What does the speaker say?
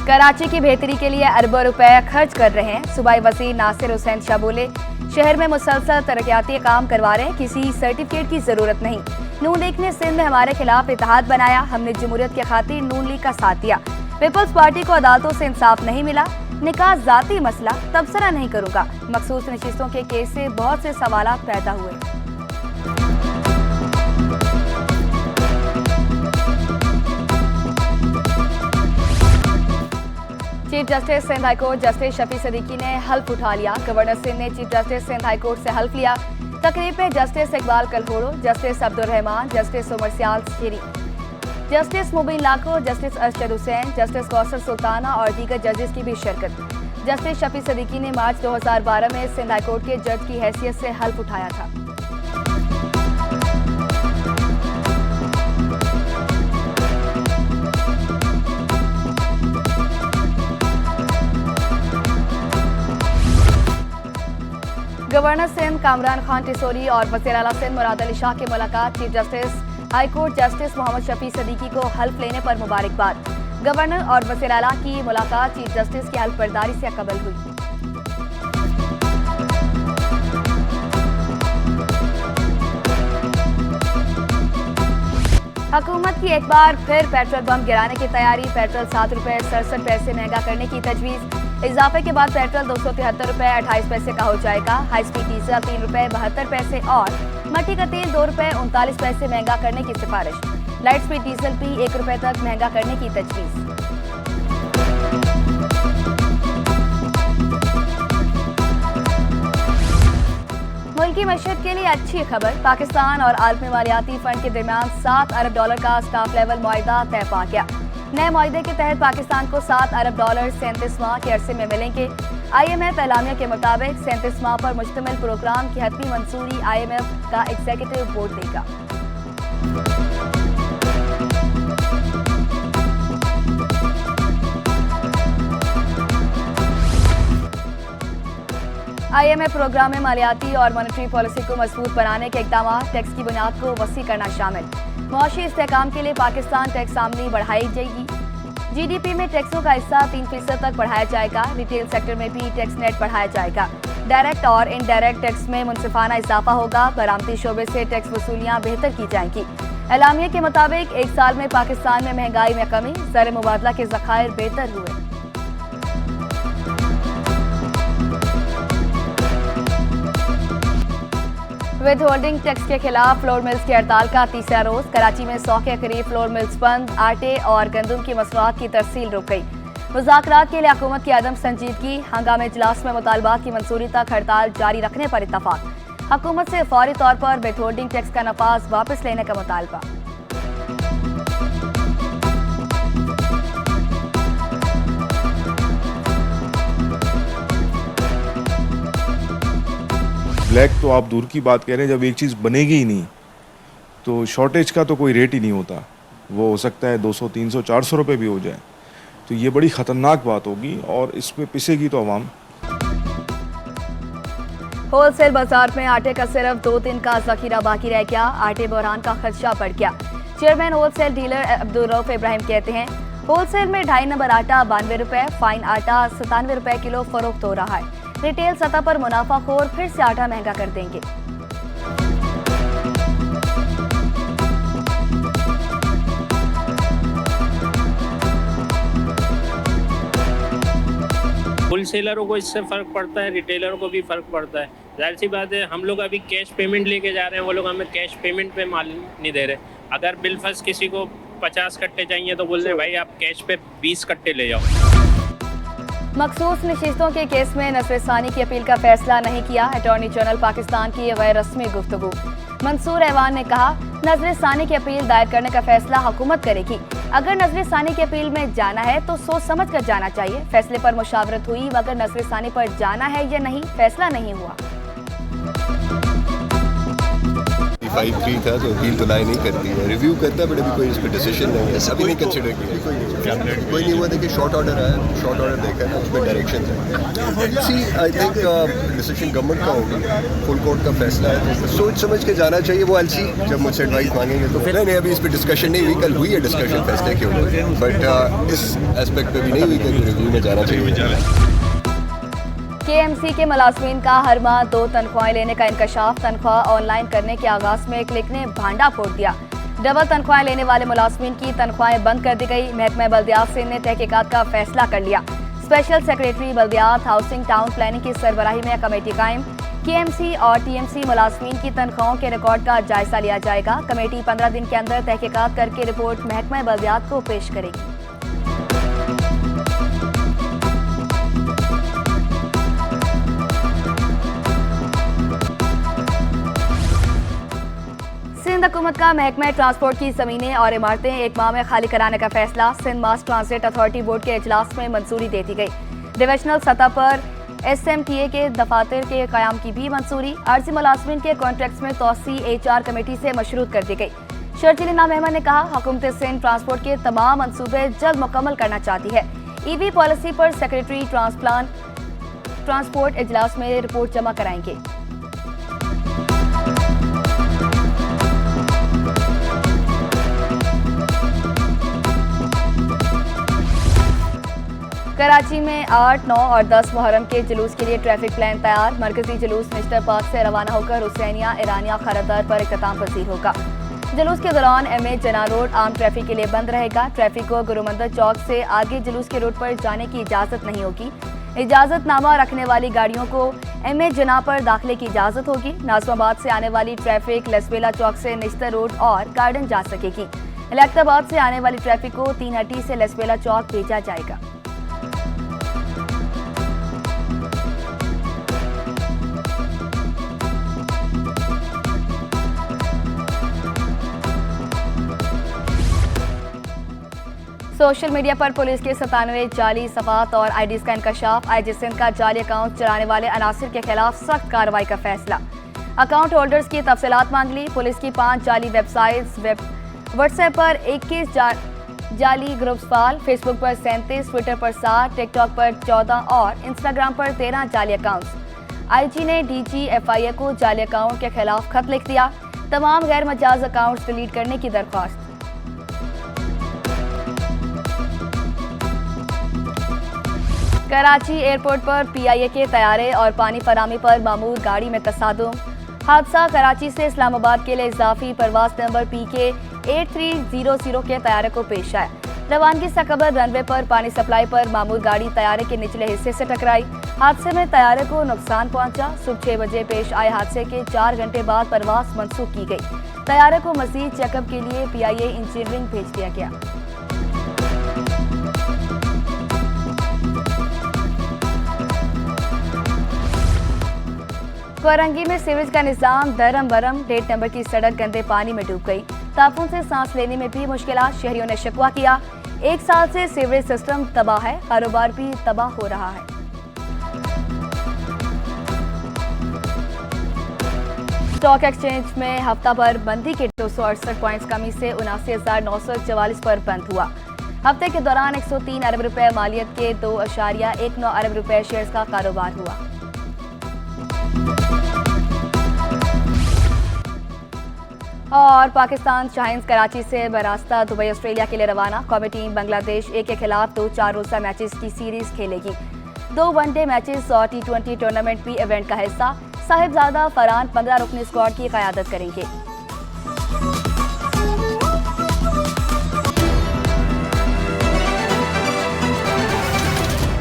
कराची की बेहतरी के लिए अरबों रुपए खर्च कर रहे हैं। सूबाई वज़ीर नासिर हुसैन शाह बोले, शहर में मुसलसल तरक्याती काम करवा रहे हैं, किसी सर्टिफिकेट की जरूरत नहीं। नून लीग ने सिंध में हमारे खिलाफ इत्तेहाद बनाया, हमने जमहूरियत के खातिर नून लीग का साथ दिया। पीपल्स पार्टी को अदालतों से इंसाफ नहीं मिला, निकाह जाती मसला, तबसरा नहीं करूंगा। मखसूस नशिस्तों के केस से बहुत से सवालात पैदा हुए। Chief justice Sindh high court justice Shafi Siddiqui ने हल्फ उठा लिया। गवर्नर सिंध ने चीफ जस्टिस सिंध हाईकोर्ट से हल्फ लिया। तकरीब में justice Iqbal Kalhoro, justice Abdul Rehman, justice Umar Sial Sheri, justice Mubeen Lakho, justice Arshad Hussain, justice Kausar Sultana और दीगर जजेस की भी शिरकत। जस्टिस शफी सदीकी ने मार्च 2012 में सिंध हाईकोर्ट के जज की हैसियत से हल्फ उठाया था। गवर्नर सिंध कामरान खान टिसोरी और वज़ीर आला सिंध मुराद अली शाह की मुलाकात। Chief justice high court justice Mohammad Shafi Siddiqui को हल्फ लेने पर मुबारकबाद। गवर्नर और वज़ीर आला की मुलाकात चीफ जस्टिस की हल्फ बर्दारी से कबल हुई। हुकूमत की एक बार फिर पेट्रोल बम गिराने की तैयारी। पेट्रोल 7 रुपये 67 पैसे महंगा करने की तजवीज़। इजाफे के बाद पेट्रोल 273 रुपये 28 पैसे का हो जाएगा। हाई स्पीड डीजल 3 रुपये 72 पैसे और मट्टी का तेल 2 रुपये 39 पैसे महंगा करने की सिफारिश। लाइट स्पीड डीजल भी 1 रुपये तक महंगा करने की तजवीज़। मुल्की मशहद के लिए अच्छी खबर। पाकिस्तान और आलमी मालियाती फंड के दरमियान $7 अरब का स्टाफ लेवल मुआहिदा तय पा गया। नए मुआहिदे के तहत पाकिस्तान को $7 अरब 37 माह के अरसे में मिलेंगे। IMF एलामिया के मुताबिक 37 माह पर मुश्तमिल प्रोग्राम की हतमी मंजूरी IMF का एग्जीक्यूटिव बोर्ड देगा। IMF प्रोग्राम में मालियाती और मॉनेटरी पॉलिसी को मजबूत बनाने के इक़दाम, टैक्स की बुनियाद को वसी करना शामिल। मुआशी इस्तेहकाम के लिए पाकिस्तान टैक्स आमदनी बढ़ाई जाएगी। GDP में टैक्सों का हिस्सा 3% तक बढ़ाया जाएगा। रिटेल सेक्टर में भी टैक्स नेट बढ़ाया जाएगा। डायरेक्ट और इनडायरेक्ट टैक्स में मुनसिफाना इजाफा होगा। बरामदी शोबे से टैक्स वसूलियाँ बेहतर की जाएंगी। एलामिया के मुताबिक एक साल में पाकिस्तान में महंगाई में कमी, ज़र मुबादला के ज़खायर बेहतर हुए। विद होल्डिंग टैक्स के खिलाफ फ्लोर मिल्स की हड़ताल का तीसरा रोज। कराची में 100 के करीब फ्लोर मिल्स बंद। आटे और गंदम की मसनूआत की तरसील रुक गई। मुज़ाकरात के लिए हुकूमत की अदम संजीदगी। हंगामे इजलास में मुतालबात की मंजूरी तक हड़ताल जारी रखने पर इत्तफाक। हुकूमत से फौरी तौर पर विद होल्डिंग टैक्स का नफाज वापस लेने का मुतालबा। ब्लैक तो आप दूर की बात कह रहे हैं, जब एक चीज़ बनेगी ही नहीं तो शॉर्टेज का तो कोई रेट ही नहीं होता। वो हो सकता है 200, 300, 400 रुपये भी हो जाए, तो ये बड़ी ख़तरनाक बात होगी और इस पे पिसेगी तो अवाम। होलसेल बाजार में आटे का सिर्फ 2 दिन का जखीरा बाकी रह गया। आटे बहरान का खदशा बढ़ गया। Chairman wholesale dealer Abdul Rauf Ibrahim कहते हैं, होलसेल में 2.5 नंबर आटा 92 रुपये, फाइन आटा 97 रुपये किलो फरोख्त हो रहा है। रिटेल सतह पर मुनाफाखोर फिर से आटा महंगा कर देंगे। होलसेलरों को इससे फ़र्क पड़ता है, रिटेलरों को भी फ़र्क पड़ता है। जाहिर सी बात है, हम लोग अभी कैश पेमेंट लेके जा रहे हैं, वो लोग हमें कैश पेमेंट पे माल नहीं दे रहे। अगर बिलफर्ज किसी को 50 कट्टे चाहिए तो बोल रहे भाई आप कैश पे 20 कट्टे ले जाओ। मखसूस नशिस्तों के केस में नज़र सानी की अपील का फैसला नहीं किया। अटॉर्नी जनरल पाकिस्तान की गैर रस्मी गुफ्तगू। मंसूर ऐवान ने कहा, नज़र सानी की अपील दायर करने का फैसला हुकूमत करेगी। अगर नज़र सानी की अपील में जाना है तो सोच समझ कर जाना चाहिए। फैसले पर मुशावरत हुई, मगर नज़र सानी पर जाना है या नहीं फैसला नहीं हुआ। 5-3 था, तो अपील तो लाए नहीं करती है, रिव्यू करता है, बट अभी कोई इस पर डिसीजन नहीं है, अभी नहीं कंसिडर किया, कोई नहीं हुआ। देखिए शॉर्ट ऑर्डर आया, शॉर्ट ऑर्डर देखा है ना, उसमें डायरेक्शन है। सी आई थिंक डिसीजन गवर्नमेंट का होगा, फुल कोर्ट का फैसला है, तो सोच समझ के जाना चाहिए। वो एलसी जब मुझसे एडवाइस मांगेंगे तो फिर नहीं, अभी इस पर डिस्कशन नहीं हुई, कल हुई है डिस्कशन फैसले के ऊपर, बट इस एस्पेक्ट पे भी नहीं हुई कि रिव्यू में जाना चाहिए। केएमसी के मुलाजमीन का हर माह 2 तनख्वाहें लेने का इंकशाफ, तनख्वाह ऑनलाइन करने के आगाज में क्लिक ने भांडा फोड़ दिया। डबल तनख्वाहें लेने वाले मुलाजमीन की तनख्वाहें बंद कर दी गई। महकमा बल्दियात सिंध ने तहकीकात का फैसला कर लिया। स्पेशल सेक्रेटरी बल्दियात, हाउसिंग, टाउन प्लानिंग की सरबराही में कमेटी कायम। केएमसी और टीएमसी मुलाजमीन की तनख्वाहों के रिकॉर्ड का जायजा लिया जाएगा। कमेटी 15 दिन के अंदर तहकीकात करके रिपोर्ट महकमा बल्दियात को पेश करेगी। सिंध हुकूमत का महकमा ट्रांसपोर्ट की ज़मीनें और इमारतें 1 माह में खाली कराने का फैसला। Sindh mass transit authority board के इजलास में मंजूरी दे दी गई। डिविजनल सतह पर SMTA के दफातर के क़याम की भी मंजूरी। अर्जी मुलाजमीन के कॉन्ट्रैक्ट्स में तोसी HR कमेटी से मशरूत कर दी गई। शर्जील इनाम अहमद ने कहा, हुकूमत सिंध ट्रांसपोर्ट के तमाम मंसूबे जल्द मुकम्मल करना चाहती है। EV पॉलिसी पर सेक्रेटरी ट्रांसपोर्ट इजलास में रिपोर्ट जमा कराएंगे। कराची में 8, 9 और 10 मुहर्रम के जुलूस के लिए ट्रैफिक प्लान तैयार। मरकजी जुलूस मिस्टर पार्क से रवाना होकर हुसैनिया ईरानिया खरदार पर इख्तिताम पसीर होगा। जुलूस के दौरान MA जना रोड आम ट्रैफिक के लिए बंद रहेगा। ट्रैफिक को गुरुमंदिर चौक से आगे जुलूस के रूट पर जाने की इजाज़त नहीं होगी। इजाज़तनामा रखने वाली गाड़ियों को MA जना पर दाखिले की इजाज़त होगी। नाज़िमाबाद से आने वाली ट्रैफिक लसबेला चौक से निश्तर रोड और गार्डन जा सकेगी। इलाहाबाद से आने वाली ट्रैफिक को 3 हट्टी से लसबेला चौक भेजा जाएगा। सोशल मीडिया पर पुलिस के 97 जाली सफात और IDs का इंकशाफ। IG सिंध का जाली अकाउंट चलाने वाले अनासिर के खिलाफ सख्त कार्रवाई का फैसला। अकाउंट होल्डर्स की तफसीलात मांग ली। पुलिस की 5 जाली वेबसाइट्स, व्हाट्सएप पर 21 जाली ग्रुप्स फाल, फेसबुक पर 37, ट्विटर पर 7, टिकटॉक पर 14 और इंस्टाग्राम पर 13 जाली अकाउंट्स। IG ने DG FIA को जाली अकाउंट के खिलाफ खत लिख दिया। तमाम गैर मजाज अकाउंट्स डिलीट करने की दरख्वास्त। कराची एयरपोर्ट पर PIA के तैयारे और पानी फरामी पर मामूर गाड़ी में तसादुम। हादसा कराची से इस्लामाबाद के लिए इजाफी परवाज नंबर PK 8300 के तैयारे को पेश आया। रवानगी से कबल रनवे पर पानी सप्लाई पर मामूर गाड़ी तैयारे के निचले हिस्से से टकराई। हादसे में तैयारे को नुकसान पहुंचा। सुबह 6 बजे पेश आए हादसे के 4 घंटे बाद परवाज मनसूख की गई। तैयारे को मजीद चेकअप के लिए PIA इंजीनियरिंग भेज दिया गया। कोरंगी में सीवरेज का निजाम दरम बरम। 1.5 नंबर की सड़क गंदे पानी में डूब गई। ताफून से सांस लेने में भी मुश्किलात। शहरियों ने शिकवा किया, 1 साल से सीवरेज सिस्टम तबाह है, कारोबार भी तबाह हो रहा है। स्टॉक एक्सचेंज में हफ्ता भर बंदी के 268 पॉइंट्स कमी से 79,944 पर बंद हुआ। हफ्ते के दौरान 103 अरब रुपए मालियत के 2.19 अरब रुपए शेयर्स का कारोबार हुआ। और पाकिस्तान शाहीन्स कराची से बरास्ता दुबई ऑस्ट्रेलिया के लिए रवाना। कौमी टीम बांग्लादेश A के खिलाफ 2 4 रोज़ा मैचेस की सीरीज खेलेगी। 2 वनडे मैचेस और T20 टूर्नामेंट भी इवेंट का हिस्सा। साहिबजादा फरहान 15 रुकनी स्क्वाड की क़यादत करेंगे।